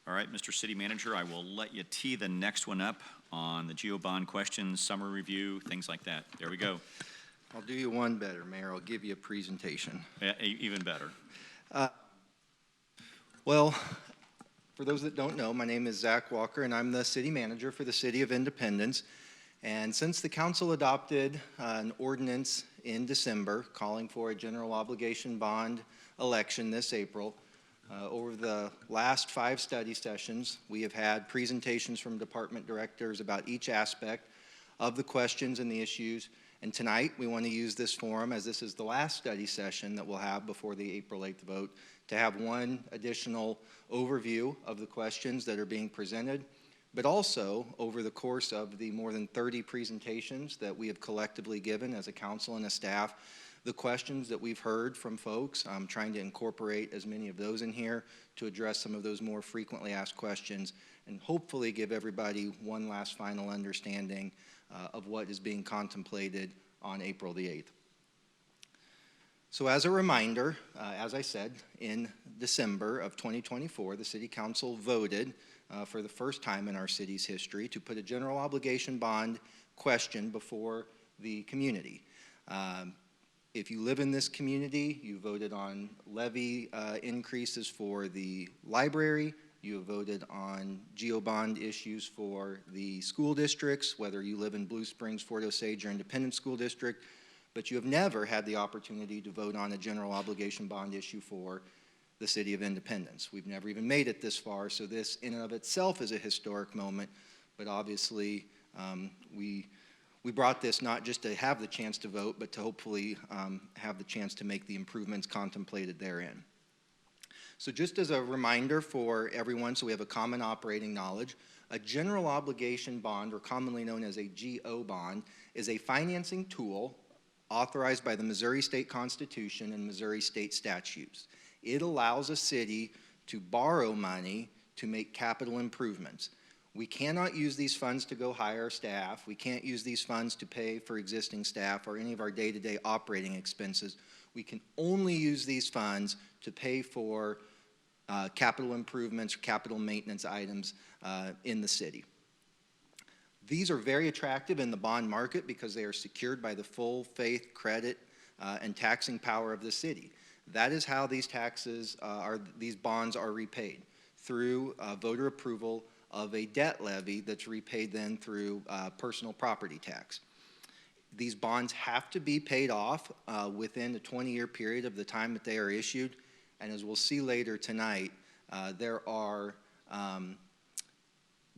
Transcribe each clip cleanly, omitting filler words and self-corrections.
All right, Mr. City Manager, I will let you tee the next one up on the GO bond questions, summer review, things like that. There we go. I'll do you one better, Mayor. I'll give you a presentation. Yeah, even better. Well, for those that don't know, my name is Zach Walker, and I'm the City Manager for the City of Independence. And since the Council adopted an ordinance in December calling for a general obligation bond election this April, over the last 5 study sessions, we have had presentations from department directors about each aspect of the questions and the issues. And tonight, we want to use this forum, as this is the last study session that we'll have before the April 8th vote, to have one additional overview of the questions that are being presented, but also over the course of the more than 30 presentations that we have collectively given as a council and a staff, the questions that we've heard from folks. I'm trying to incorporate as many of those in here to address some of those more frequently asked questions and hopefully give everybody one last final understanding of what is being contemplated on April the 8th. So as a reminder, as I said, in December of 2024, the City Council voted for the first time in our city's history to put a general obligation bond question before the community. If you live in this community, you voted on levy increases for the library. You have voted on GO bond issues for the school districts, whether you live in Blue Springs, Fort Osage, or Independence School District. But you have never had the opportunity to vote on a general obligation bond issue for the City of Independence. We've never even made it this far, so this in and of itself is a historic moment. But obviously, we brought this not just to have the chance to vote, but to hopefully have the chance to make the improvements contemplated therein. So just as a reminder for everyone, so we have a common operating knowledge, a general obligation bond, or commonly known as a GO bond, is a financing tool authorized by the Missouri State Constitution and Missouri State statutes. It allows a city to borrow money to make capital improvements. We cannot use these funds to go hire staff. We can't use these funds to pay for existing staff or any of our day-to-day operating expenses. We can only use these funds to pay for capital improvements, capital maintenance items in the city. These are very attractive in the bond market because they are secured by the full faith, credit, and taxing power of the city. That is how these these bonds are repaid, through voter approval of a debt levy that's repaid then through personal property tax. These bonds have to be paid off within the 20-year period of the time that they are issued. And as we'll see later tonight, there are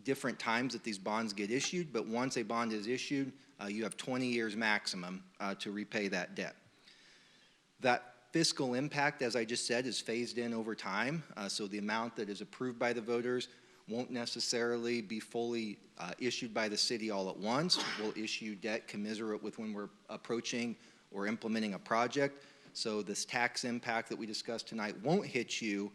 different times that these bonds get issued, but once a bond is issued, you have 20 years maximum to repay that debt. That fiscal impact, as I just said, is phased in over time, so the amount that is approved by the voters won't necessarily be fully issued by the city all at once. We'll issue debt commensurate with when we're approaching or implementing a project. So this tax impact that we discussed tonight won't hit you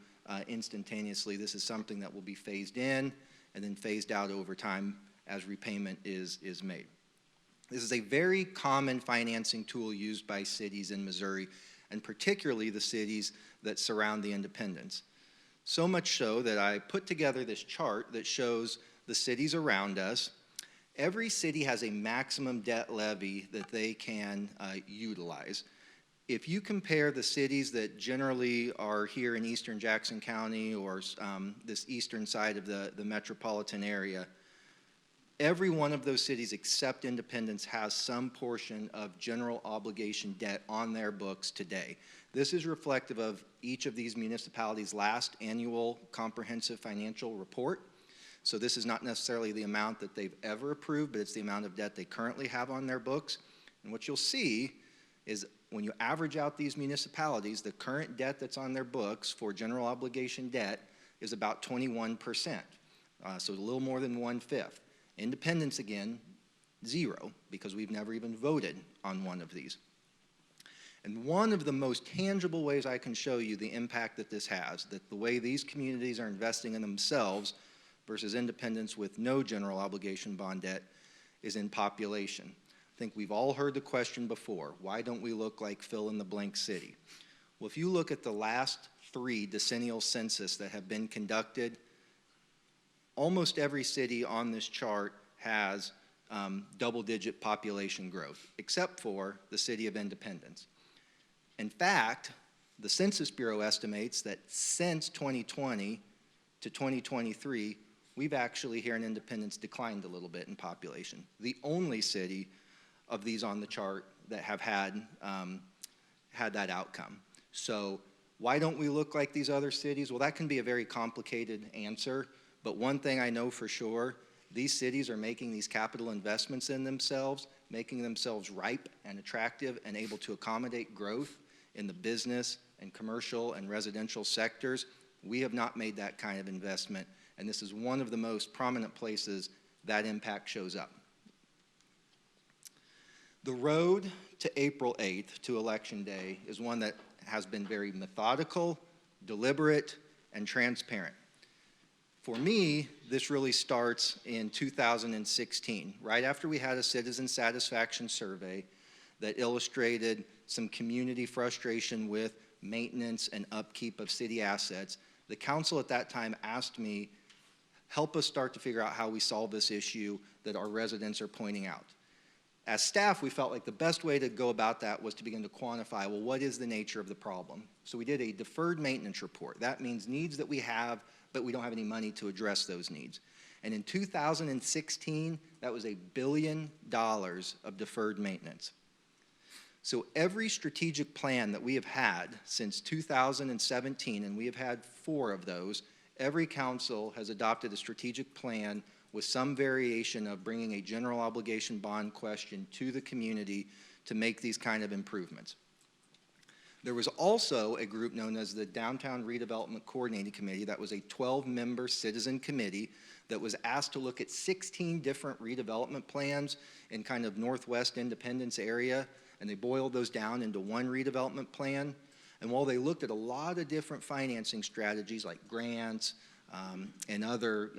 instantaneously. This is something that will be phased in and then phased out over time as repayment is made. This is a very common financing tool used by cities in Missouri, and particularly the cities that surround the Independence. So much so that I put together this chart that shows the cities around us. Every city has a maximum debt levy that they can utilize. If you compare the cities that generally are here in eastern Jackson County or this eastern side of the metropolitan area, every one of those cities except Independence has some portion of general obligation debt on their books today. This is reflective of each of these municipalities' last annual comprehensive financial report. So this is not necessarily the amount that they've ever approved, but it's the amount of debt they currently have on their books. And what you'll see is when you average out these municipalities, the current debt that's on their books for general obligation debt is about 21%, so a little more than 1/5. Independence, again, 0, because we've never even voted on one of these. And one of the most tangible ways I can show you the impact that this has, that the way these communities are investing in themselves versus Independence with no general obligation bond debt, is in population. I think we've all heard the question before, why don't we look like fill in the blank city? Well, if you look at the last 3 decennial census that have been conducted, almost every city on this chart has double-digit population growth, except for the city of Independence. In fact, the Census Bureau estimates that since 2020 to 2023, we've actually here in Independence declined a little bit in population. The only city of these on the chart that have had that outcome. So why don't we look like these other cities? Well, that can be a very complicated answer, but one thing I know for sure, these cities are making these capital investments in themselves, making themselves ripe and attractive and able to accommodate growth in the business and commercial and residential sectors. We have not made that kind of investment, and this is one of the most prominent places that impact shows up. The road to April 8th, to Election Day, is one that has been very methodical, deliberate, and transparent. For me, this really starts in 2016, right after we had a citizen satisfaction survey that illustrated some community frustration with maintenance and upkeep of city assets. The council at that time asked me, help us start to figure out how we solve this issue that our residents are pointing out. As staff, we felt like the best way to go about that was to begin to quantify, well, what is the nature of the problem? So we did a deferred maintenance report. That means needs that we have, but we don't have any money to address those needs. And in 2016, that was $1 billion of deferred maintenance. So every strategic plan that we have had since 2017, and we have had 4 of those, every council has adopted a strategic plan with some variation of bringing a general obligation bond question to the community to make these kind of improvements. There was also a group known as the Downtown Redevelopment Coordinating Committee that was a 12-member citizen committee that was asked to look at 16 different redevelopment plans in kind of Northwest Independence area, and they boiled those down into one redevelopment plan. And while they looked at a lot of different financing strategies like grants and other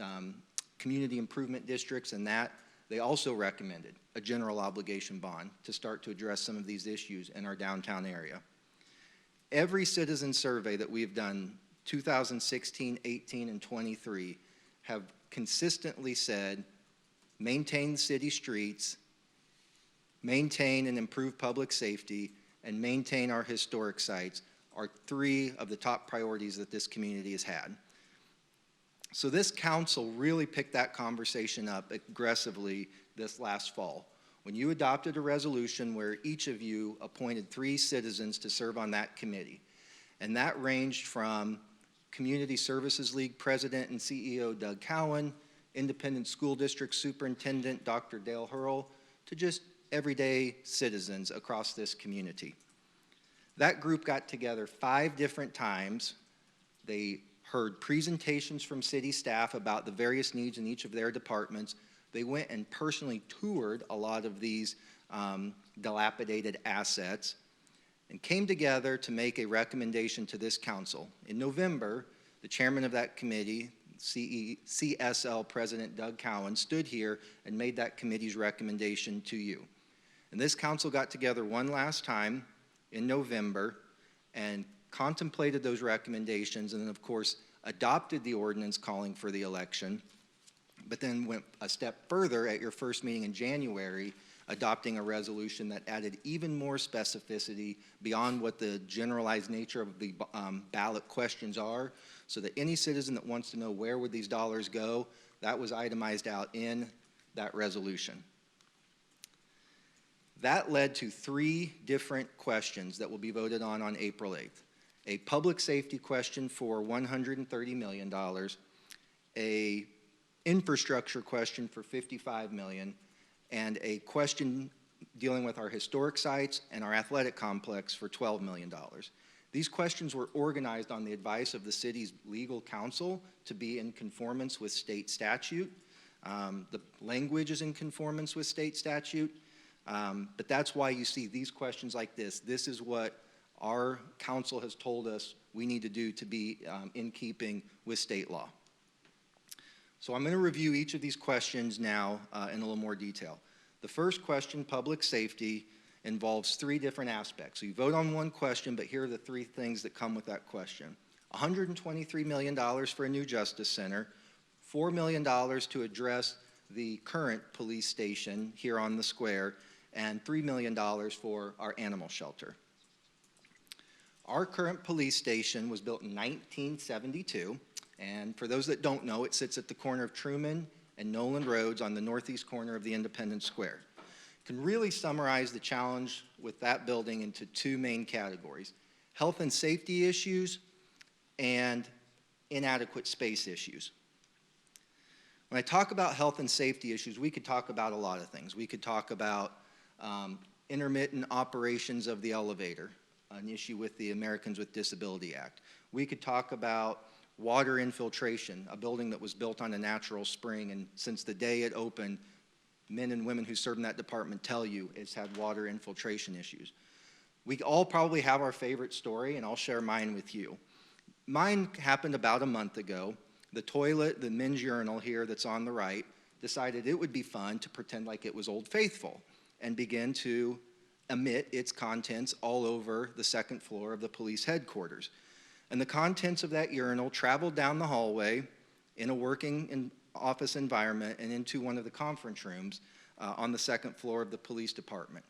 community improvement districts and that, they also recommended a general obligation bond to start to address some of these issues in our downtown area. Every citizen survey that we've done, 2016, 18, and 23, have consistently said, maintain city streets, maintain and improve public safety, and maintain our historic sites are 3 of the top priorities that this community has had. So this council really picked that conversation up aggressively this last fall, when you adopted a resolution where each of you appointed 3 citizens to serve on that committee. And that ranged from Community Services League President and CEO Doug Cowan, Independent School District Superintendent Dr. Dale Hurl, to just everyday citizens across this community. That group got together 5 different times. They heard presentations from city staff about the various needs in each of their departments. They went and personally toured a lot of these dilapidated assets and came together to make a recommendation to this council. In November, the chairman of that committee, CSL President Doug Cowan, stood here and made that committee's recommendation to you. And this council got together one last time in November and contemplated those recommendations and then, of course, adopted the ordinance calling for the election, but then went a step further at your first meeting in January, adopting a resolution that added even more specificity beyond what the generalized nature of the ballot questions are, so that any citizen that wants to know where would these dollars go, that was itemized out in that resolution. That led to 3 different questions that will be voted on April 8th. A public safety question for $130 million, a infrastructure question for $55 million, and a question dealing with our historic sites and our athletic complex for $12 million. These questions were organized on the advice of the city's legal counsel to be in conformance with state statute. The language is in conformance with state statute, but that's why you see these questions like this. This is what our council has told us we need to do to be in keeping with state law. So I'm going to review each of these questions now in a little more detail. The first question, public safety, involves 3 different aspects. So you vote on one question, but here are the 3 things that come with that question. $123 million for a new justice center, $4 million to address the current police station here on the square, and $3 million for our animal shelter. Our current police station was built in 1972, and for those that don't know, it sits at the corner of Truman and Noland Roads on the northeast corner of the Independence Square. Can really summarize the challenge with that building into two main categories: health and safety issues and inadequate space issues. When I talk about health and safety issues, we could talk about a lot of things. We could talk about intermittent operations of the elevator, an issue with the Americans with Disability Act. We could talk about water infiltration, a building that was built on a natural spring, and since the day it opened, men and women who serve in that department tell you it's had water infiltration issues. We all probably have our favorite story, and I'll share mine with you. Mine happened about a month ago. The toilet, the men's urinal here that's on the right, decided it would be fun to pretend like it was Old Faithful and begin to emit its contents all over the second floor of the police headquarters. And the contents of that urinal traveled down the hallway in a working office environment and into one of the conference rooms on the second floor of the police department.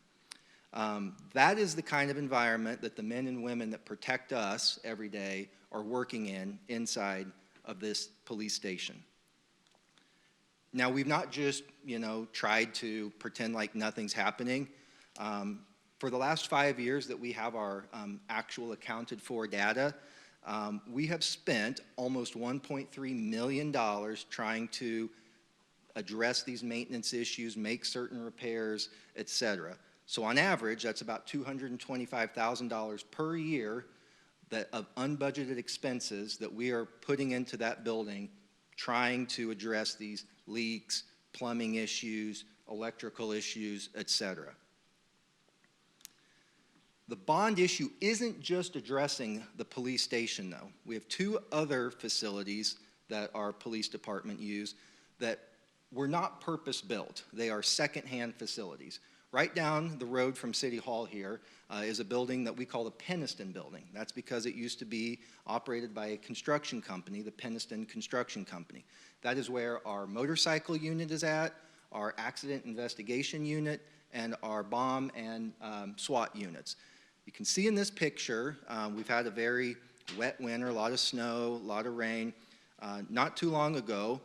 That is the kind of environment that the men and women that protect us every day are working inside of this police station. Now, we've not just, tried to pretend like nothing's happening. For the last 5 years that we have our actual accounted for data, we have spent almost $1.3 million trying to address these maintenance issues, make certain repairs, etc. So on average, that's about $225,000 per year of unbudgeted expenses that we are putting into that building, trying to address these leaks, plumbing issues, electrical issues, etc. The bond issue isn't just addressing the police station, though. We have two other facilities that our police department use that were not purpose-built. They are second-hand facilities. Right down the road from City Hall here is a building that we call the Peniston Building. That's because it used to be operated by a construction company, the Peniston Construction Company. That is where our motorcycle unit is at, our accident investigation unit, and our bomb and SWAT units. You can see in this picture, we've had a very wet winter, a lot of snow, a lot of rain. Not too long ago,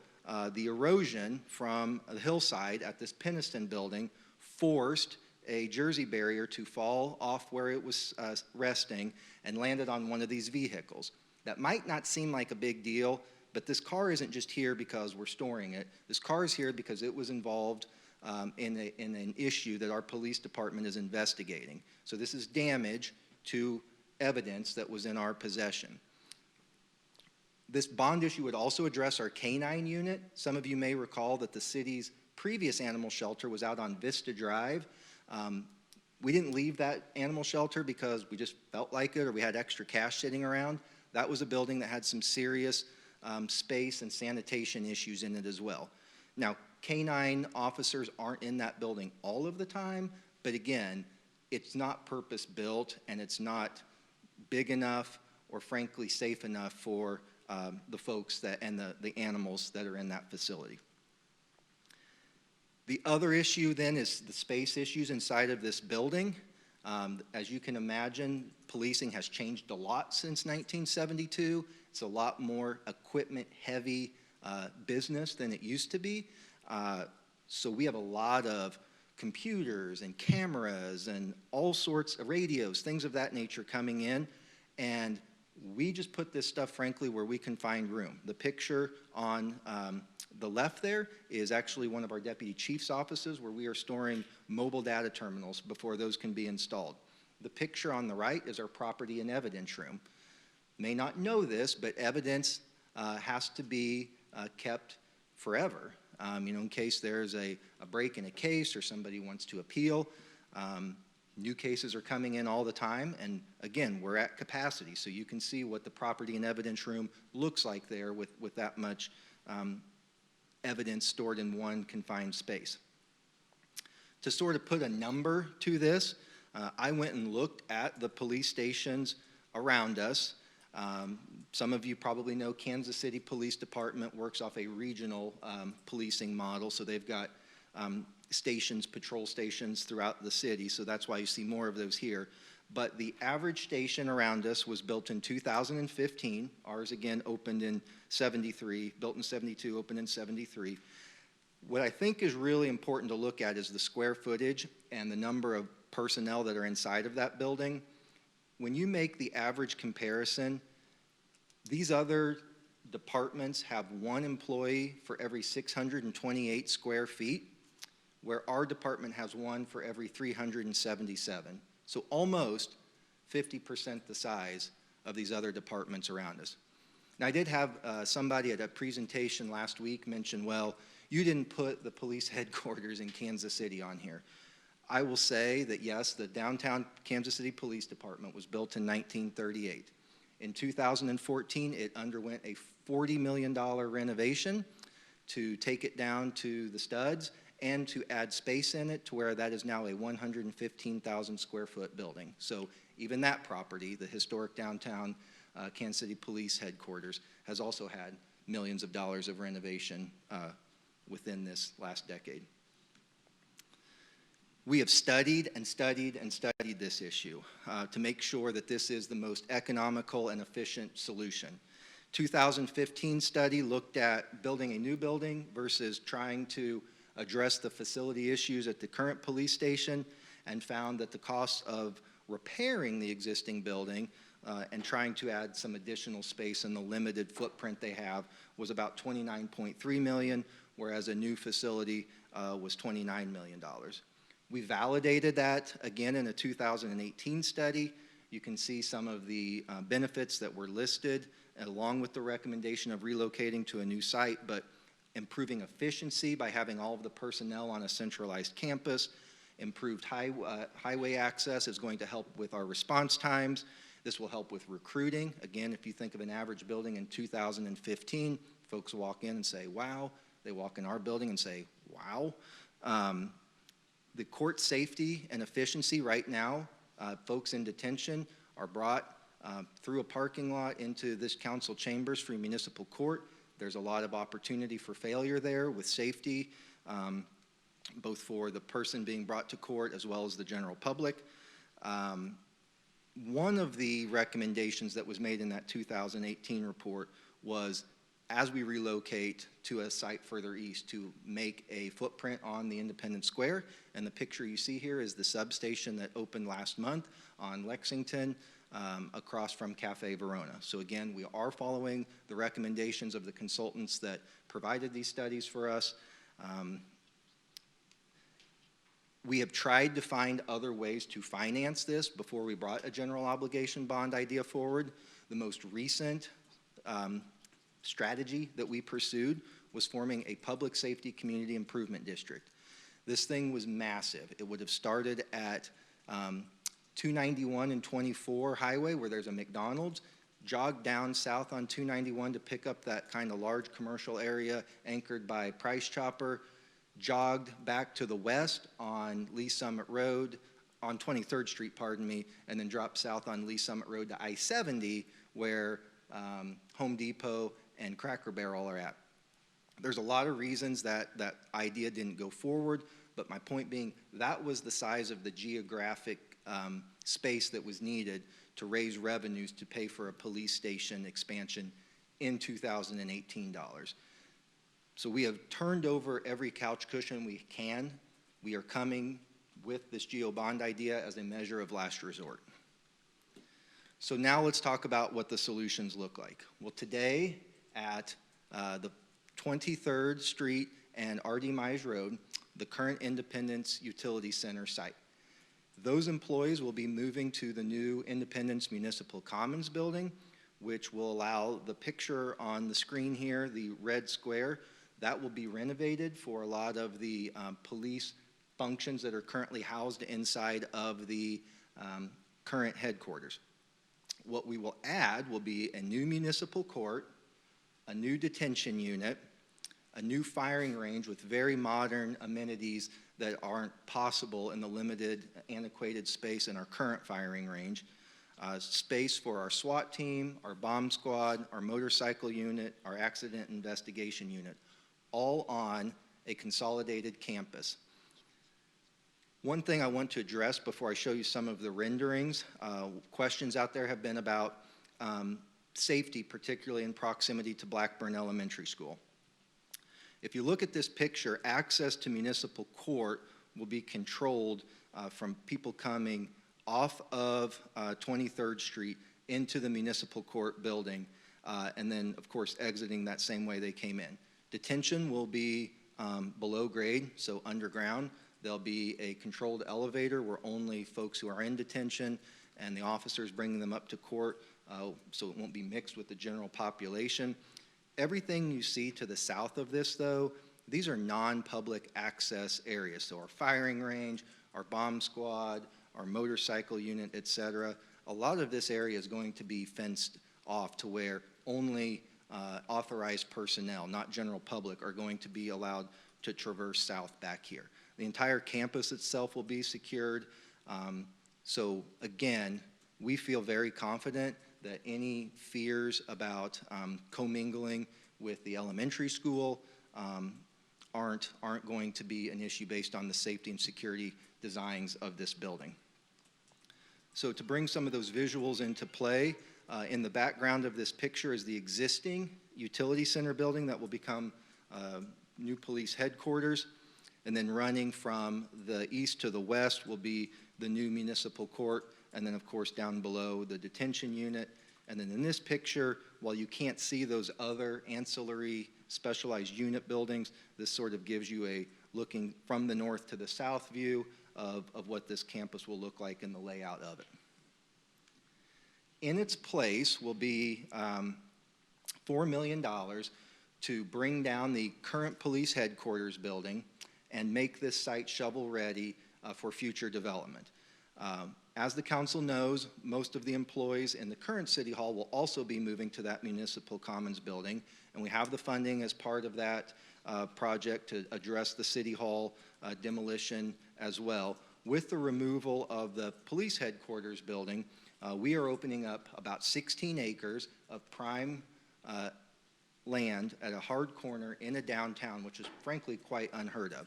the erosion from the hillside at this Peniston building forced a Jersey barrier to fall off where it was resting and landed on one of these vehicles. That might not seem like a big deal, but this car isn't just here because we're storing it. This car is here because it was involved in an issue that our police department is investigating. So this is damage to evidence that was in our possession. This bond issue would also address our canine unit. Some of you may recall that the city's previous animal shelter was out on Vista Drive. We didn't leave that animal shelter because we just felt like it or we had extra cash sitting around. That was a building that had some serious space and sanitation issues in it as well. Now, canine officers aren't in that building all of the time, but again, it's not purpose-built and it's not big enough or frankly safe enough for the folks and the animals that are in that facility. The other issue then is the space issues inside of this building. As you can imagine, policing has changed a lot since 1972. It's a lot more equipment-heavy business than it used to be. So we have a lot of computers and cameras and all sorts of radios, things of that nature coming in, and we just put this stuff, frankly, where we can find room. The picture on the left there is actually one of our deputy chief's offices where we are storing mobile data terminals before those can be installed. The picture on the right is our property and evidence room. May not know this, but evidence has to be kept forever. In case there's a break in a case or somebody wants to appeal. New cases are coming in all the time, and again, we're at capacity, so you can see what the property and evidence room looks like there with that much evidence stored in one confined space. To sort of put a number to this, I went and looked at the police stations around us. Some of you probably know Kansas City Police Department works off a regional policing model, so they've got stations, patrol stations throughout the city, so that's why you see more of those here. But the average station around us was built in 2015. Ours, again, opened in 73, built in 72, opened in 73. What I think is really important to look at is the square footage and the number of personnel that are inside of that building. When you make the average comparison, these other departments have 1 employee for every 628 square feet, where our department has 1 for every 377. So almost 50% the size of these other departments around us. Now, I did have somebody at a presentation last week mention, well, you didn't put the police headquarters in Kansas City on here. I will say that, yes, the downtown Kansas City Police Department was built in 1938. In 2014, it underwent a $40 million renovation to take it down to the studs and to add space in it to where that is now a 115,000 square foot building. So even that property, the historic downtown Kansas City Police Headquarters, has also had millions of dollars of renovation within this last decade. We have studied and studied and studied this issue to make sure that this is the most economical and efficient solution. 2015 study looked at building a new building versus trying to address the facility issues at the current police station, and found that the cost of repairing the existing building and trying to add some additional space in the limited footprint they have was about $29.3 million, whereas a new facility was $29 million. We validated that again in a 2018 study. You can see some of the benefits that were listed along with the recommendation of relocating to a new site, but improving efficiency by having all of the personnel on a centralized campus, improved highway access is going to help with our response times. This will help with recruiting. Again, if you think of an average building in 2015, folks walk in and say, wow. They walk in our building and say, wow. The court safety and efficiency right now, folks in detention are brought through a parking lot into this council chambers for municipal court. There's a lot of opportunity for failure there with safety, both for the person being brought to court as well as the general public. One of the recommendations that was made in that 2018 report was, as we relocate to a site further east, to make a footprint on the Independence Square. And the picture you see here is the substation that opened last month on Lexington, across from Cafe Verona. So again, we are following the recommendations of the consultants that provided these studies for us. We have tried to find other ways to finance this before we brought a general obligation bond idea forward. The most recent strategy that we pursued was forming a public safety community improvement district. This thing was massive. It would have started at 291 and 24 highway where there's a McDonald's, jogged down south on 291 to pick up that kind of large commercial area anchored by Price Chopper, jogged back to the west on Lee Summit Road, on 23rd Street, pardon me, and then dropped south on Lee Summit Road to I-70 where Home Depot and Cracker Barrel are at. There's a lot of reasons that that idea didn't go forward, but my point being that was the size of the geographic space that was needed to raise revenues to pay for a police station expansion in 2018 dollars. So we have turned over every couch cushion we can. We are coming with this GEO bond idea as a measure of last resort. So now let's talk about what the solutions look like. Well, today at the 23rd Street and R.D. Mize Road, the current Independence Utility Center site. Those employees will be moving to the new Independence Municipal Commons building, which will allow the picture on the screen here, the red square, that will be renovated for a lot of the police functions that are currently housed inside of the current headquarters. What we will add will be a new municipal court, a new detention unit, a new firing range with very modern amenities that aren't possible in the limited, antiquated space in our current firing range, space for our SWAT team, our bomb squad, our motorcycle unit, our accident investigation unit, all on a consolidated campus. One thing I want to address before I show you some of the renderings, questions out there have been about safety, particularly in proximity to Blackburn Elementary School. If you look at this picture, access to municipal court will be controlled from people coming off of 23rd Street into the municipal court building, and then, of course, exiting that same way they came in. Detention will be below grade, so underground. There'll be a controlled elevator where only folks who are in detention and the officers bringing them up to court, so it won't be mixed with the general population. Everything you see to the south of this, though, these are non-public access areas. So our firing range, our bomb squad, our motorcycle unit, et cetera. A lot of this area is going to be fenced off to where only authorized personnel, not general public, are going to be allowed to traverse south back here. The entire campus itself will be secured. So again, we feel very confident that any fears about commingling with the elementary school aren't going to be an issue based on the safety and security designs of this building. So to bring some of those visuals into play, in the background of this picture is the existing utility center building that will become new police headquarters. And then running from the east to the west will be the new municipal court, and then of course down below the detention unit. And then in this picture, while you can't see those other ancillary specialized unit buildings, this sort of gives you a looking from the north to the south view of what this campus will look like in the layout of it. In its place will be $4 million to bring down the current police headquarters building and make this site shovel-ready for future development. As the council knows, most of the employees in the current City Hall will also be moving to that municipal commons building, and we have the funding as part of that project to address the City Hall demolition as well. With the removal of the police headquarters building, we are opening up about 16 acres of prime land at a hard corner in a downtown, which is frankly quite unheard of.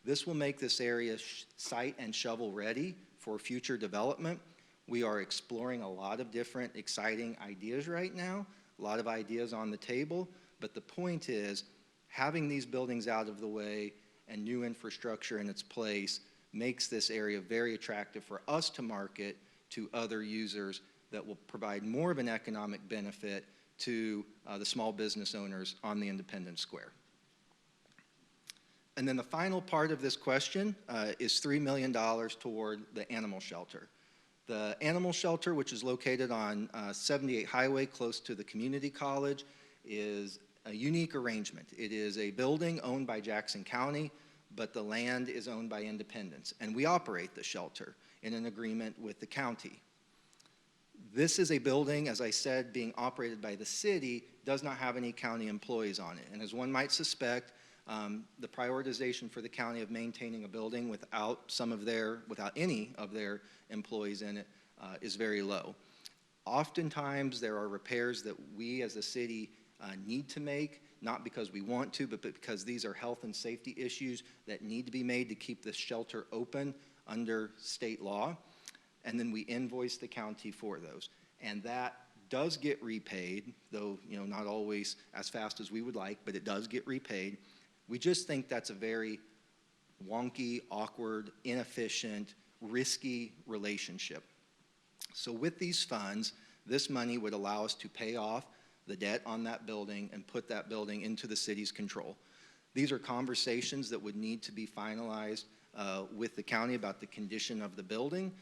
This will make this area site and shovel ready for future development. We are exploring a lot of different exciting ideas right now, a lot of ideas on the table, but the point is having these buildings out of the way and new infrastructure in its place makes this area very attractive for us to market to other users that will provide more of an economic benefit to the small business owners on the Independence Square. And then the final part of this question is $3 million toward the animal shelter. The animal shelter, which is located on 78 Highway close to the community college, is a unique arrangement. It is a building owned by Jackson County, but the land is owned by Independence, and we operate the shelter in an agreement with the county. This is a building, as I said, being operated by the city, does not have any county employees on it. And as one might suspect, the prioritization for the county of maintaining a building without any of their employees in it is very low. Oftentimes there are repairs that we as a city need to make, not because we want to, but because these are health and safety issues that need to be made to keep this shelter open under state law. And then we invoice the county for those. And that does get repaid, though not always as fast as we would like, but it does get repaid. We just think that's a very wonky, awkward, inefficient, risky relationship. So with these funds, this money would allow us to pay off the debt on that building and put that building into the city's control. These are conversations that would need to be finalized with the county about the condition of the building,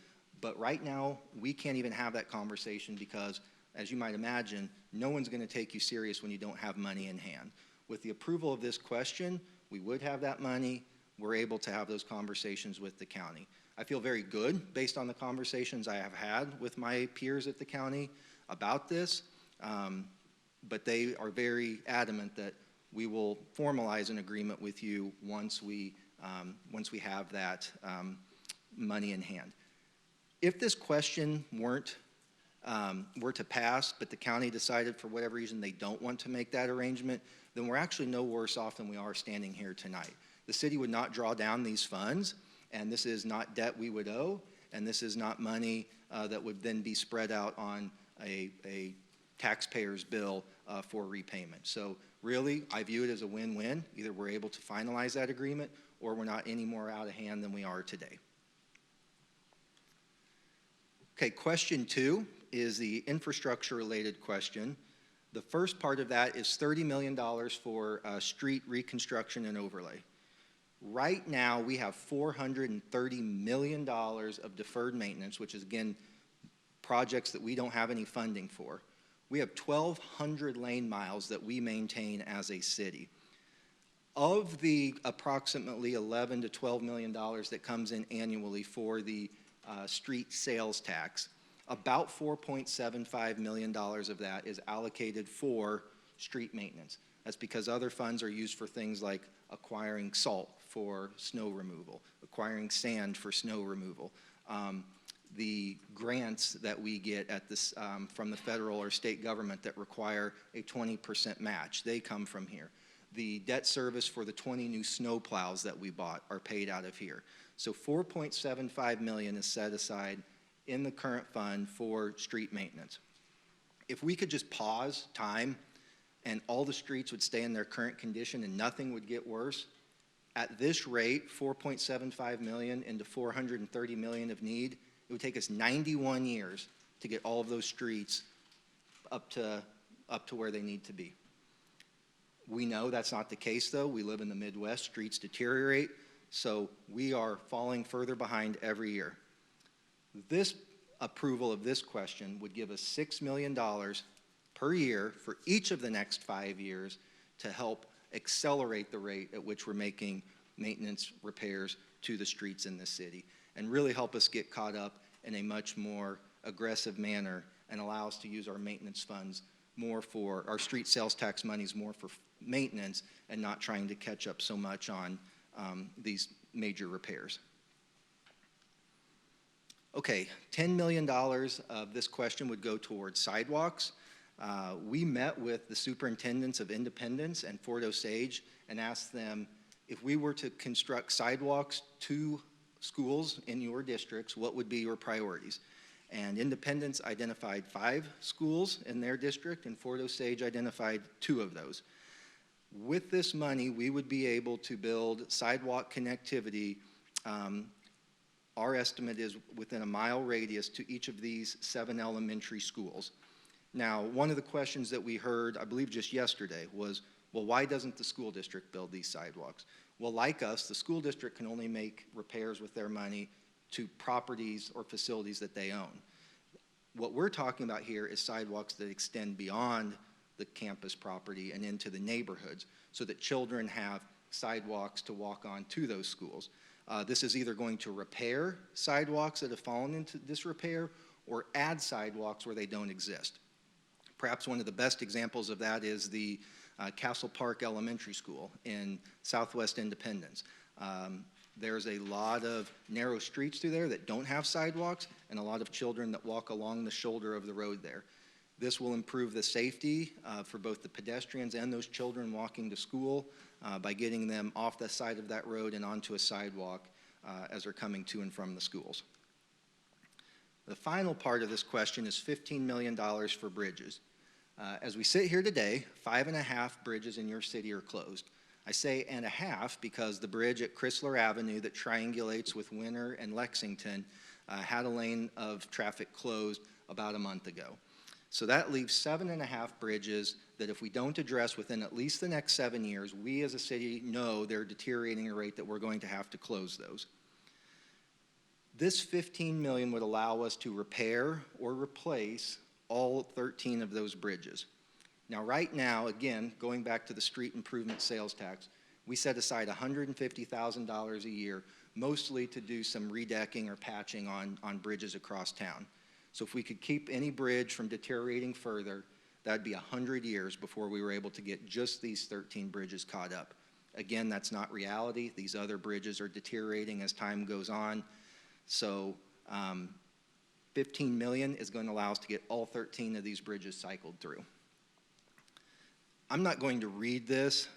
but right now we can't even have that conversation because, as you might imagine, no one's going to take you serious when you don't have money in hand. With the approval of this question, we would have that money. We're able to have those conversations with the county. I feel very good based on the conversations I have had with my peers at the county about this, but they are very adamant that we will formalize an agreement with you once we have that money in hand. If this question weren't were to pass, but the county decided for whatever reason they don't want to make that arrangement, then we're actually no worse off than we are standing here tonight. The city would not draw down these funds, and this is not debt we would owe, and this is not money that would then be spread out on a taxpayer's bill for repayment. So really, I view it as a win-win. Either we're able to finalize that agreement, or we're not any more out of hand than we are today. Okay, question 2 is the infrastructure-related question. The first part of that is $30 million for street reconstruction and overlay. Right now, we have $430 million of deferred maintenance, which is, again, projects that we don't have any funding for. We have 1,200 lane miles that we maintain as a city. Of the approximately $11 to $12 million that comes in annually for the street sales tax, about $4.75 million of that is allocated for street maintenance. That's because other funds are used for things like acquiring salt for snow removal, acquiring sand for snow removal. The grants that we get at this, from the federal or state government that require a 20% match, they come from here. The debt service for the 20 new snow plows that we bought are paid out of here. So $4.75 million is set aside in the current fund for street maintenance. If we could just pause time and all the streets would stay in their current condition and nothing would get worse, at this rate, $4.75 million into $430 million of need, it would take us 91 years to get all of those streets up to where they need to be. We know that's not the case, though. We live in the Midwest. Streets deteriorate, so we are falling further behind every year. This approval of this question would give us $6 million per year for each of the next 5 years to help accelerate the rate at which we're making maintenance repairs to the streets in this city, and really help us get caught up in a much more aggressive manner and allow us to use our maintenance funds more for, our street sales tax monies more for maintenance and not trying to catch up so much on these major repairs. Okay, $10 million of this question would go towards sidewalks. We met with the superintendents of Independence and Fort Osage and asked them, if we were to construct sidewalks to schools in your districts, what would be your priorities? And Independence identified 5 schools in their district, and Fort Osage identified 2 of those. With this money, we would be able to build sidewalk connectivity. Our estimate is within a mile radius to each of these 7 elementary schools. Now, one of the questions that we heard, I believe just yesterday, was, well, why doesn't the school district build these sidewalks? Well, like us, the school district can only make repairs with their money to properties or facilities that they own. What we're talking about here is sidewalks that extend beyond the campus property and into the neighborhoods so that children have sidewalks to walk on to those schools. This is either going to repair sidewalks that have fallen into disrepair or add sidewalks where they don't exist. Perhaps one of the best examples of that is the Castle Park Elementary School in Southwest Independence. There's a lot of narrow streets through there that don't have sidewalks and a lot of children that walk along the shoulder of the road there. This will improve the safety for both the pedestrians and those children walking to school by getting them off the side of that road and onto a sidewalk as they're coming to and from the schools. The final part of this question is $15 million for bridges. As we sit here today, 5.5 bridges in your city are closed. I say and a half because the bridge at Chrysler Avenue that triangulates with Winter and Lexington had a lane of traffic closed about a month ago. So that leaves 7.5 bridges that if we don't address within at least the next 7 years, we as a city know they're deteriorating at a rate that we're going to have to close those. This $15 million would allow us to repair or replace all 13 of those bridges. Now, right now, again, going back to the street improvement sales tax, we set aside $150,000 a year, mostly to do some redecking or patching on bridges across town. So if we could keep any bridge from deteriorating further, that'd be 100 years before we were able to get just these 13 bridges caught up. Again, that's not reality. These other bridges are deteriorating as time goes on. So $15 million is going to allow us to get all 13 of these bridges cycled through. I'm not going to read this,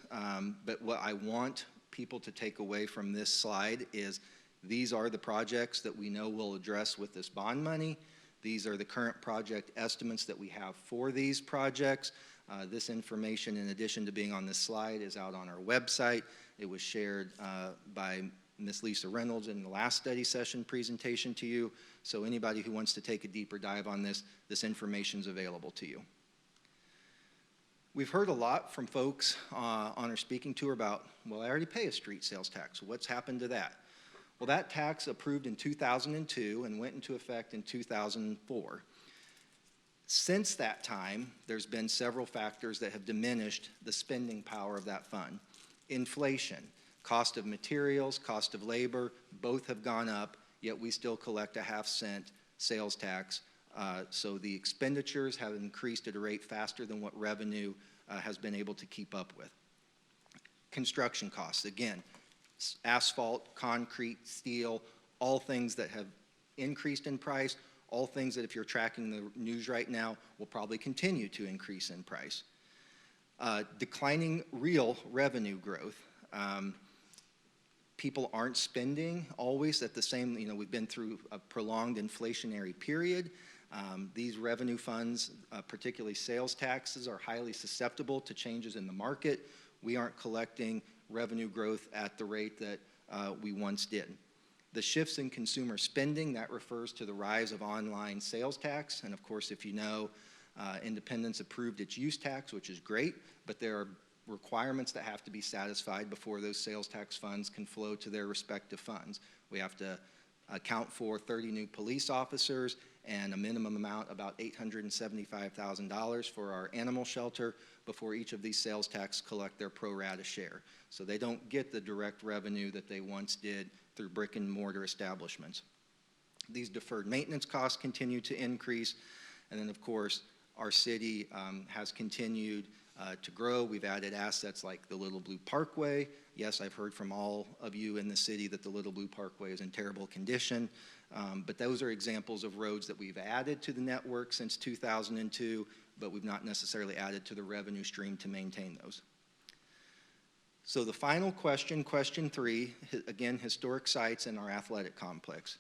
but what I want people to take away from this slide is these are the projects that we know we'll address with this bond money. These are the current project estimates that we have for these projects. This information, in addition to being on this slide, is out on our website. It was shared by Ms. Lisa Reynolds in the last study session presentation to you. So anybody who wants to take a deeper dive on this, this information is available to you. We've heard a lot from folks on our speaking tour about, well, I already pay a street sales tax. What's happened to that? Well, that tax approved in 2002 and went into effect in 2004. Since that time, there's been several factors that have diminished the spending power of that fund. Inflation, cost of materials, cost of labor, both have gone up, yet we still collect a half-cent sales tax. So the expenditures have increased at a rate faster than what revenue has been able to keep up with. Construction costs, again, asphalt, concrete, steel, all things that have increased in price, all things that if you're tracking the news right now will probably continue to increase in price. Declining real revenue growth. People aren't spending always at the same, we've been through a prolonged inflationary period. These revenue funds, particularly sales taxes, are highly susceptible to changes in the market. We aren't collecting revenue growth at the rate that we once did. The shifts in consumer spending, that refers to the rise of online sales tax. And of course, if you know, Independence approved its use tax, which is great, but there are requirements that have to be satisfied before those sales tax funds can flow to their respective funds. We have to account for 30 new police officers and a minimum amount, about $875,000 for our animal shelter before each of these sales tax collect their pro rata share. So they don't get the direct revenue that they once did through brick and mortar establishments. These deferred maintenance costs continue to increase. And then of course, our city has continued to grow. We've added assets like the Little Blue Parkway. Yes, I've heard from all of you in the city that the Little Blue Parkway is in terrible condition. But those are examples of roads that we've added to the network since 2002, but we've not necessarily added to the revenue stream to maintain those. So the final question, question 3, again, historic sites in our athletic complex.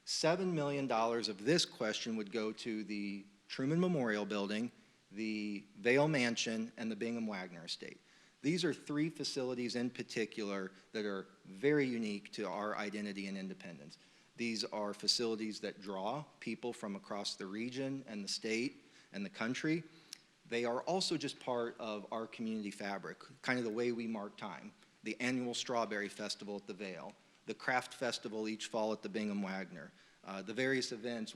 $7 million of this question would go to the Truman Memorial Building, the Vail Mansion, and the Bingham Wagner Estate. These are 3 facilities in particular that are very unique to our identity and independence. These are facilities that draw people from across the region and the state and the country. They are also just part of our community fabric, kind of the way we mark time. The annual Strawberry Festival at the Vail, the Craft Festival each fall at the Bingham Wagner, the various events,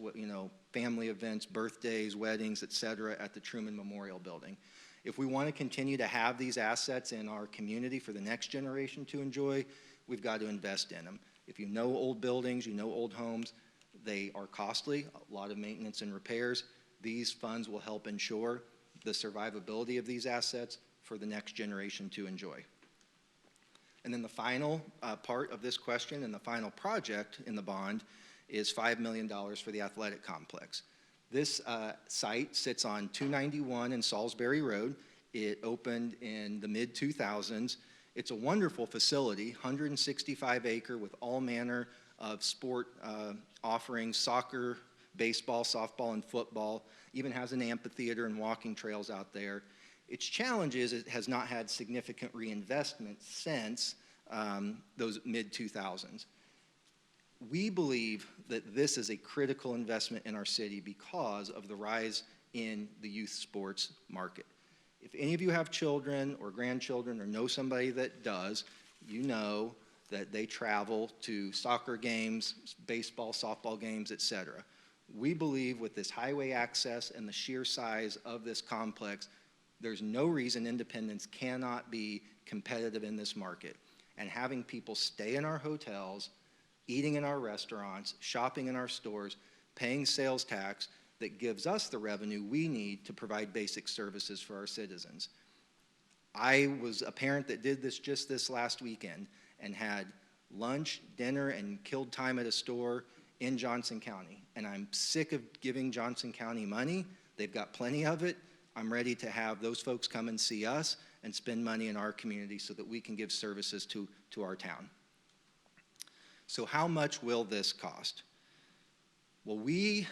family events, birthdays, weddings, etc., at the Truman Memorial Building. If we want to continue to have these assets in our community for the next generation to enjoy, we've got to invest in them. If you know old buildings, you know old homes, they are costly, a lot of maintenance and repairs. These funds will help ensure the survivability of these assets for the next generation to enjoy. And then the final part of this question and the final project in the bond is $5 million for the athletic complex. This site sits on 291 and Salisbury Road. It opened in the mid-2000s. It's a wonderful facility, 165-acre with all manner of sport offerings, soccer, baseball, softball, and football. Even has an amphitheater and walking trails out there. Its challenge is it has not had significant reinvestment since those mid-2000s. We believe that this is a critical investment in our city because of the rise in the youth sports market. If any of you have children or grandchildren or know somebody that does, you know that they travel to soccer games, baseball, softball games, etc. We believe with this highway access and the sheer size of this complex, there's no reason Independence cannot be competitive in this market. And having people stay in our hotels, eating in our restaurants, shopping in our stores, paying sales tax that gives us the revenue we need to provide basic services for our citizens. I was a parent that did this just this last weekend and had lunch, dinner, and killed time at a store in Johnson County. And I'm sick of giving Johnson County money. They've got plenty of it. I'm ready to have those folks come and see us and spend money in our community so that we can give services to our town. So how much will this cost? Well, we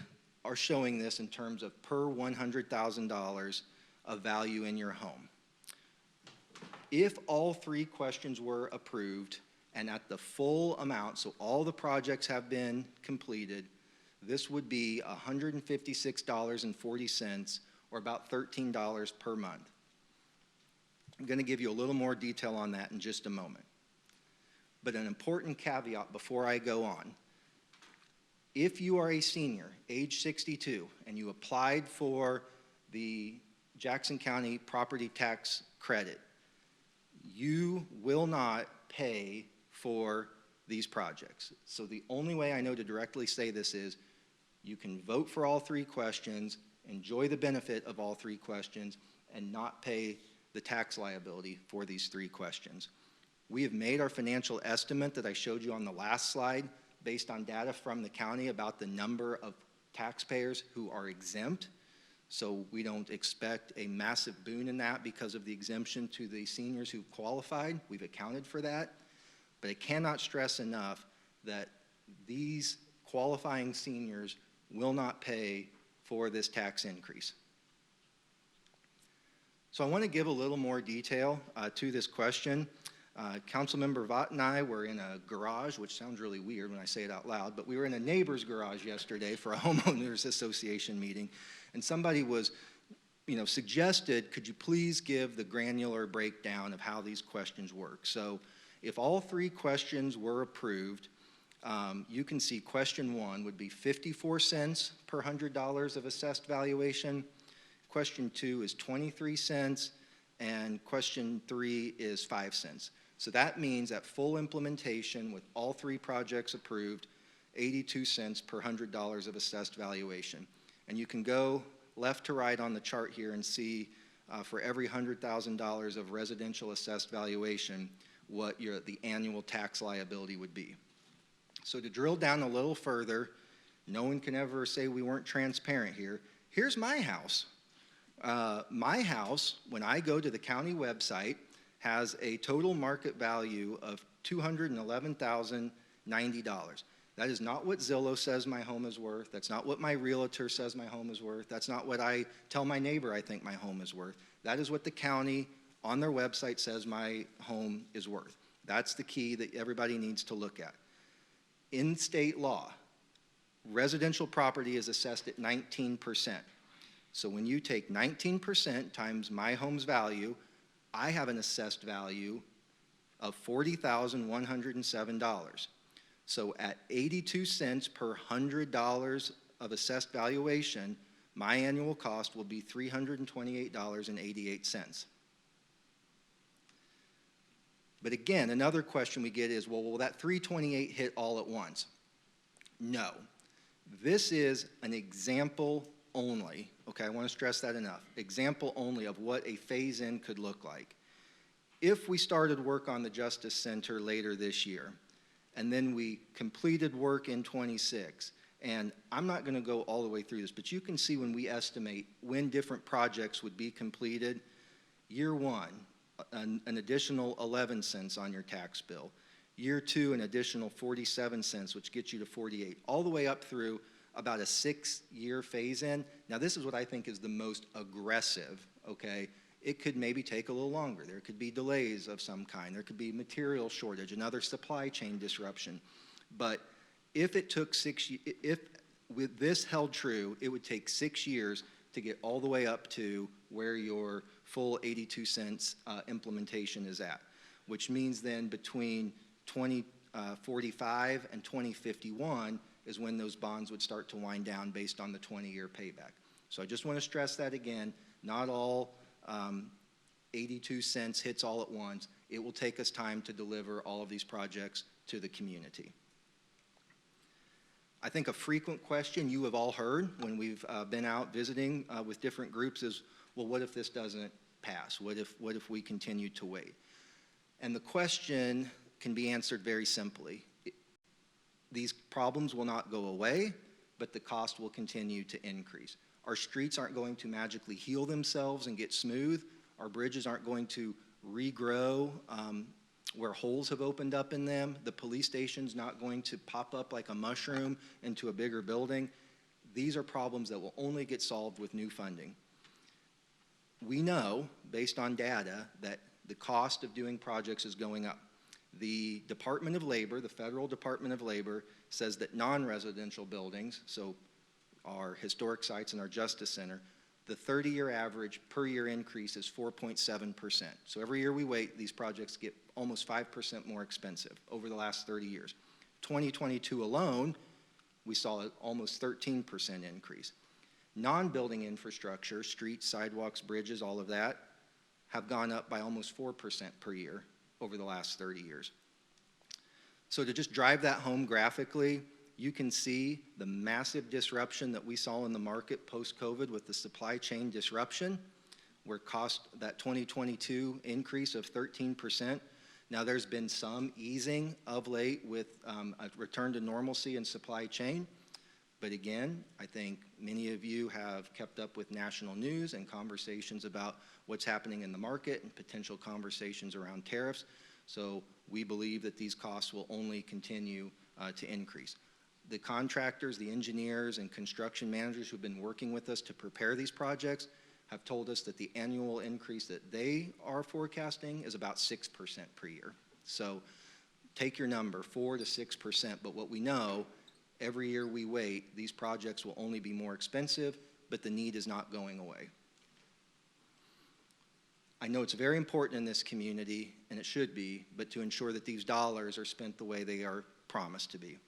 are showing this in terms of per $100,000 of value in your home. If all 3 questions were approved and at the full amount, so all the projects have been completed, this would be $156.40, or about $13 per month. I'm going to give you a little more detail on that in just a moment. But an important caveat before I go on. If you are a senior, age 62, and you applied for the Jackson County property tax credit, you will not pay for these projects. So the only way I know to directly say this is you can vote for all 3 questions, enjoy the benefit of all 3 questions, and not pay the tax liability for these 3 questions. We have made our financial estimate that I showed you on the last slide based on data from the county about the number of taxpayers who are exempt. So we don't expect a massive boon in that because of the exemption to the seniors who qualified. We've accounted for that. But I cannot stress enough that these qualifying seniors will not pay for this tax increase. So I want to give a little more detail to this question. Councilmember Vaught and I were in a garage, which sounds really weird when I say it out loud, but we were in a neighbor's garage yesterday for a homeowners association meeting, and somebody was, suggested, could you please give the granular breakdown of how these questions work? So if all 3 questions were approved, you can see question 1 would be 54 cents per $100 of assessed valuation. Question 2 is 23 cents, and question 3 is 5 cents. So that means at full implementation with all 3 projects approved, 82 cents per $100 of assessed valuation. And you can go left to right on the chart here and see for every $100,000 of residential assessed valuation what the annual tax liability would be. So to drill down a little further, no one can ever say we weren't transparent here. Here's my house. My house, when I go to the county website, has a total market value of $211,090. That is not what Zillow says my home is worth. That's not what my realtor says my home is worth. That's not what I tell my neighbor I think my home is worth. That is what the county on their website says my home is worth. That's the key that everybody needs to look at. In state law, residential property is assessed at 19%. So when you take 19% times my home's value, I have an assessed value of $40,107. So at 82 cents per $100 of assessed valuation, my annual cost will be $328.88. But again, another question we get is, well, will that $328 hit all at once? No. This is an example only. Okay, I want to stress that enough. Example only of what a phase-in could look like. If we started work on the Justice Center later this year, and then we completed work in 26, and I'm not going to go all the way through this, but you can see when we estimate when different projects would be completed. Year 1, an additional 11 cents on your tax bill. Year 2, an additional 47 cents, which gets you to 48, all the way up through about a 6-year phase-in. Now, this is what I think is the most aggressive, okay? It could maybe take a little longer. There could be delays of some kind. There could be material shortage, another supply chain disruption. But if it took if with this held true, it would take 6 years to get all the way up to where your full 82 cents implementation is at, which means then between 2045 and 2051 is when those bonds would start to wind down based on the 20-year payback. So I just want to stress that again. Not all 82 cents hits all at once. It will take us time to deliver all of these projects to the community. I think a frequent question you have all heard when we've been out visiting with different groups is, well, what if this doesn't pass? What if we continue to wait? And the question can be answered very simply. These problems will not go away, but the cost will continue to increase. Our streets aren't going to magically heal themselves and get smooth. Our bridges aren't going to regrow where holes have opened up in them. The police station's not going to pop up like a mushroom into a bigger building. These are problems that will only get solved with new funding. We know, based on data, that the cost of doing projects is going up. The Department of Labor, the Federal Department of Labor, says that non-residential buildings, so our historic sites and our Justice Center, the 30-year average per year increase is 4.7%. So every year we wait, these projects get almost 5% more expensive over the last 30 years. 2022 alone, we saw an almost 13% increase. Non-building infrastructure, streets, sidewalks, bridges, all of that, have gone up by almost 4% per year over the last 30 years. So to just drive that home graphically, you can see the massive disruption that we saw in the market post-COVID with the supply chain disruption, where cost that 2022 increase of 13%. Now there's been some easing of late with a return to normalcy in supply chain. But again, I think many of you have kept up with national news and conversations about what's happening in the market and potential conversations around tariffs. So we believe that these costs will only continue to increase. The contractors, the engineers, and construction managers who've been working with us to prepare these projects have told us that the annual increase that they are forecasting is about 6% per year. So take your number, 4 to 6%, but what we know, every year we wait, these projects will only be more expensive, but the need is not going away. I know it's very important in this community, and it should be, but to ensure that these dollars are spent the way they are promised to be.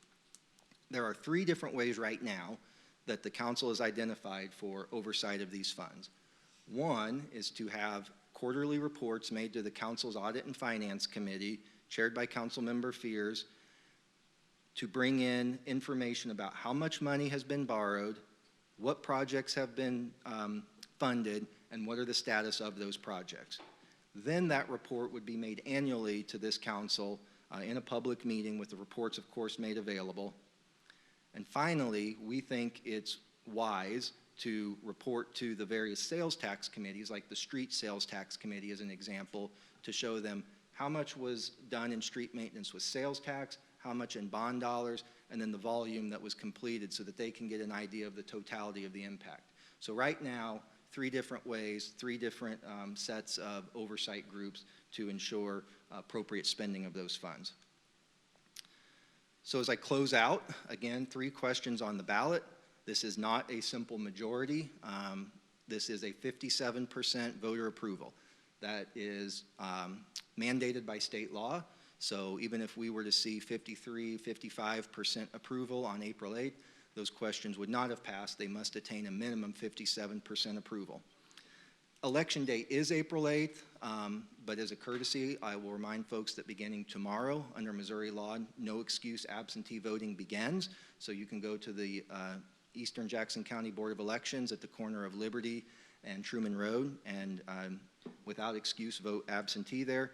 There are 3 different ways right now that the council has identified for oversight of these funds. One is to have quarterly reports made to the council's Audit and Finance Committee, chaired by Councilmember Fears, to bring in information about how much money has been borrowed, what projects have been funded, and what are the status of those projects. Then that report would be made annually to this council in a public meeting with the reports, of course, made available. And finally, we think it's wise to report to the various sales tax committees, like the Street Sales Tax Committee as an example, to show them how much was done in street maintenance with sales tax, how much in bond dollars, and then the volume that was completed so that they can get an idea of the totality of the impact. So right now, 3 different ways, 3 different sets of oversight groups to ensure appropriate spending of those funds. So as I close out, again, 3 questions on the ballot. This is not a simple majority. This is a 57% voter approval. That is mandated by state law. So even if we were to see 53, 55% approval on April 8th, those questions would not have passed. They must attain a minimum 57% approval. Election day is April 8th, but as a courtesy, I will remind folks that beginning tomorrow, under Missouri law, no excuse absentee voting begins. So you can go to the Eastern Jackson County Board of Elections at the corner of Liberty and Truman Road and without excuse vote absentee there.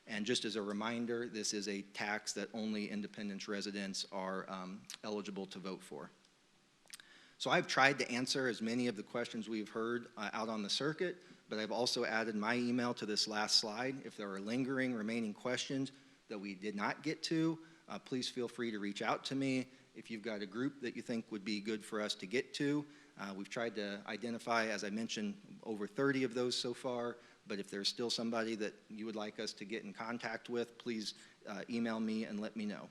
And just as a reminder, this is a tax that only Independence residents are eligible to vote for. So I've tried to answer as many of the questions we've heard out on the circuit, but I've also added my email to this last slide. If there are lingering remaining questions that we did not get to, please feel free to reach out to me. If you've got a group that you think would be good for us to get to, we've tried to identify, as I mentioned, over 30 of those so far, but if there's still somebody that you would like us to get in contact with, please email me and let me know.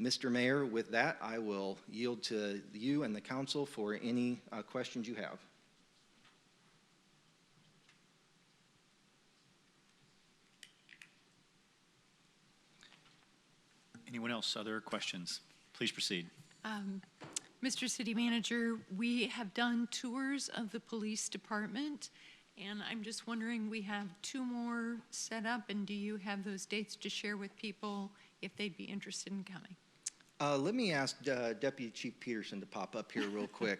Mr. Mayor, with that, I will yield to you and the council for any questions you have. Anyone else? Other questions? Please proceed. Mr. City Manager, we have done tours of the police department, and I'm just wondering, we have 2 more set up, and do you have those dates to share with people if they'd be interested in coming? Let me ask Deputy Chief Peterson to pop up here real quick.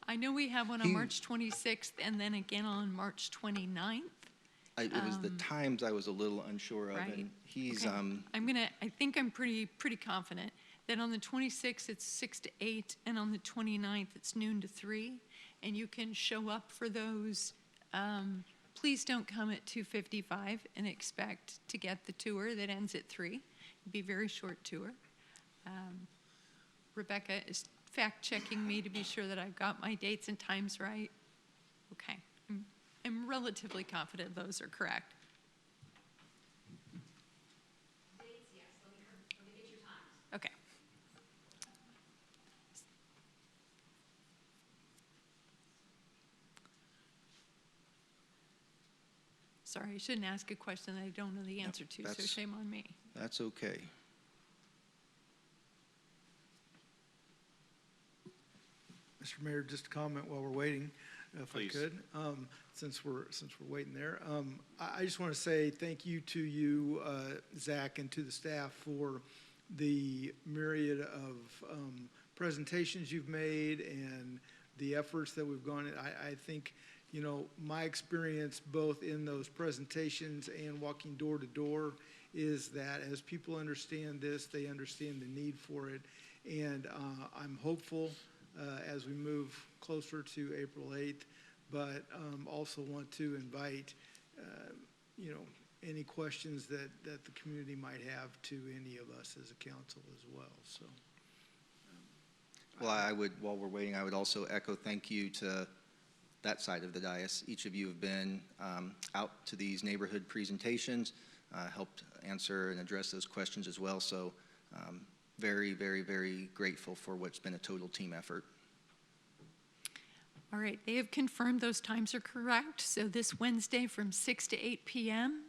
I know we have one on March 26th and then again on March 29th. It was the times I was a little unsure of, Right. and he's, Okay. I think I'm pretty confident that on the 26th, it's 6 to 8, and on the 29th, it's noon to 3, and you can show up for those. Please don't come at 2:55 and expect to get the tour that ends at 3. It'd be a very short tour. Rebecca is fact-checking me to be sure that I've got my dates and times right. Okay. I'm relatively confident those are correct. Dates, yes. Let me get your times. Okay. Sorry, I shouldn't ask a question that I don't know the answer to, so that's- shame on me. that's okay. Mr. Mayor, just a comment while we're waiting, if I Please. could, since we're waiting there. I just want to say thank you to you, Zach, and to the staff for the myriad of presentations you've made and the efforts that we've gone in. I think, you know, my experience both in those presentations and walking door to door is that as people understand this, they understand the need for it. And I'm hopeful as we move closer to April 8th, but also want to invite, you know, any questions that the community might have to any of us as a council as well, so. Well, I would, while we're waiting, I would also echo thank you to that side of the dais. Each of you have been out to these neighborhood presentations, helped answer and address those questions as well. So very, very, very grateful for what's been a total team effort. All right, they have confirmed those times are correct. So this Wednesday from 6 to 8 p.m.,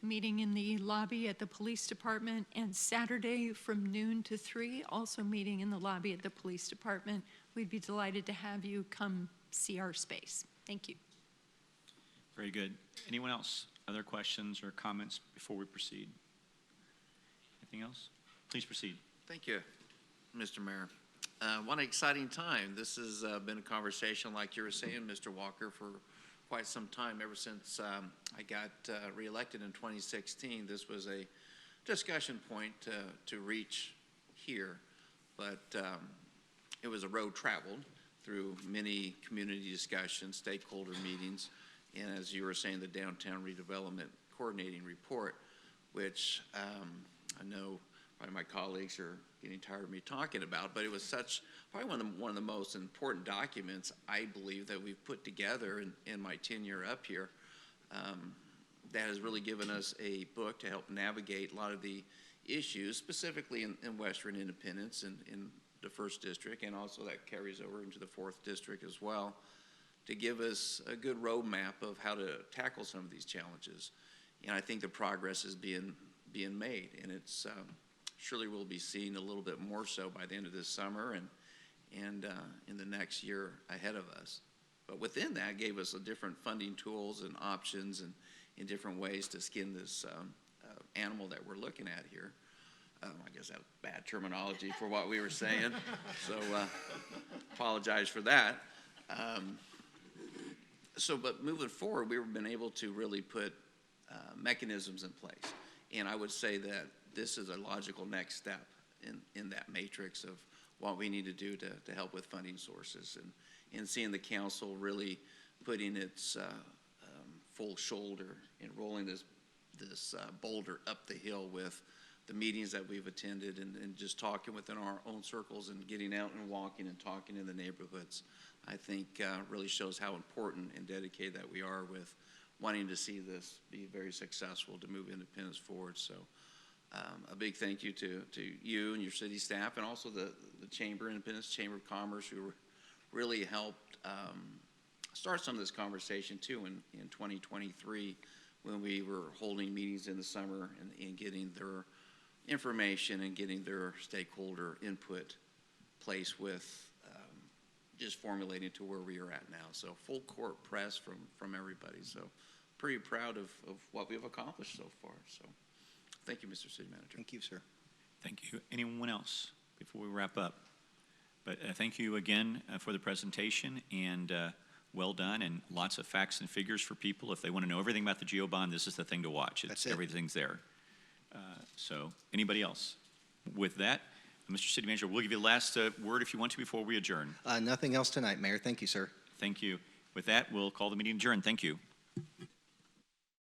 meeting in the lobby at the police department, and Saturday from noon to 3, also meeting in the lobby at the police department. We'd be delighted to have you come see our space. Thank you. Very good. Anyone else? Other questions or comments before we proceed? Anything else? Please proceed. Thank you, Mr. Mayor. What an exciting time. This has been a conversation, like you were saying, Mr. Walker, for quite some time. Ever since I got reelected in 2016, this was a discussion point to reach here. But it was a road traveled through many community discussions, stakeholder meetings, and as you were saying, the Downtown Redevelopment Coordinating Report, which I know probably my colleagues are getting tired of me talking about, but it was probably one of the most important documents I believe that we've put together in my tenure up here. That has really given us a book to help navigate a lot of the issues, specifically in Western Independence and in the 1st District, and also that carries over into the 4th District as well, to give us a good roadmap of how to tackle some of these challenges. And I think the progress is being made, and it's surely will be seen a little bit more so by the end of this summer and in the next year ahead of us. But within that, gave us different funding tools and options and in different ways to skin this animal that we're looking at here. I guess that's bad terminology for what we were saying, so apologize for that. But moving forward, we've been able to really put mechanisms in place. And I would say that this is a logical next step in that matrix of what we need to do to help with funding sources and seeing the council really putting its full shoulder and rolling this boulder up the hill with the meetings that we've attended and just talking within our own circles and getting out and walking and talking in the neighborhoods, I think really shows how important and dedicated that we are with wanting to see this be very successful to move Independence forward. So a big thank you to you and your city staff, and also the Chamber, Independence Chamber of Commerce, who really helped start some of this conversation too in 2023 when we were holding meetings in the summer and getting their information and getting their stakeholder input placed with just formulating to where we are at now. So full court press from everybody. So pretty proud of what we've accomplished so far. So thank you, Mr. City Manager. Thank you, sir. Thank you. Anyone else before we wrap up? But thank you again for the presentation, and well done, and lots of facts and figures for people. If they want to know everything about the GO bond, this is the thing to watch. That's it. Everything's there. So, anybody else? With that, Mr. City Manager, we'll give you the last word if you want to before we adjourn. Nothing else tonight, Mayor. Thank you, sir. Thank you. With that, we'll call the meeting adjourned. Thank you.